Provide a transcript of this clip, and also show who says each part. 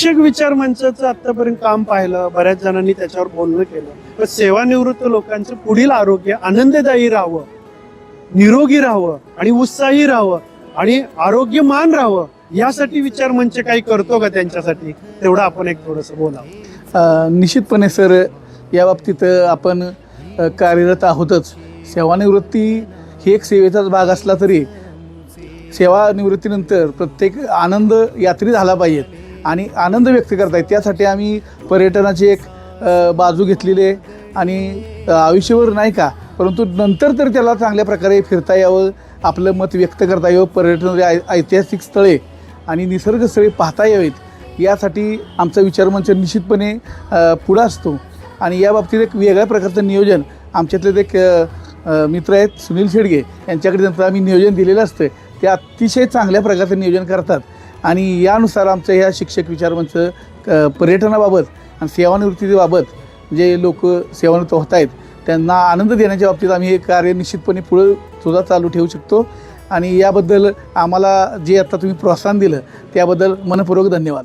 Speaker 1: शिक्षक विचार मंचाचं आतापर्यंत काम पाहिलं, बऱ्याच जणांनी त्याच्यावर बोलणं केलं. तर सेवानिवृत्त लोकांचं पुढील आरोग्य आनंददायी राहावं, निरोगी राहावं आणि उत्साही राहावं आणि आरोग्यमान राहावं, यासाठी विचार मंच काही करतो का त्यांच्यासाठी? तेवढं आपण एक थोडंसं बोलावं.
Speaker 2: निश्चितपणे सर, या बाबतीत आपण कार्यरत आहोतच. सेवानिवृत्ती ही एक सेवेचाच भाग असला तरी सेवानिवृत्तीनंतर प्रत्येक आनंद यात्री झाला पाहिजे आणि आनंद व्यक्त करता येईल, त्यासाठी आम्ही पर्यटनाची एक बाजू घेतलेली आहे. आणि आयुष्यभर नाही का, परंतु नंतर तर त्याला चांगल्या प्रकारे फिरता यावं, आपलं मत व्यक्त करता यावं, पर्यटन ऐतिहासिक स्थळे आणि निसर्गस्थळे पाहता यावेत, यासाठी आमचा विचारमंच निश्चितपणे पुढं असतो. आणि या बाबतीत एक वेगळ्या प्रकारचं नियोजन आमच्यातले एक मित्र आहेत सुनील शेडगे, यांच्याकडे नंतर आम्ही नियोजन दिलेलं असतं. ते अतिशय चांगल्या प्रकारचं नियोजन करतात आणि यानुसार आमचं ह्या शिक्षक विचारमंच पर्यटनाबाबत आणि सेवानिवृत्तीबाबत जे लोक सेवानिवृत्त होत आहेत त्यांना आनंद देण्याच्या बाबतीत आम्ही हे कार्य निश्चितपणे पुढं सुद्धा चालू ठेवू शकतो. आणि याबद्दल आम्हाला जे आता तुम्ही प्रोत्साहन दिलं त्याबद्दल मनपूर्वक धन्यवाद.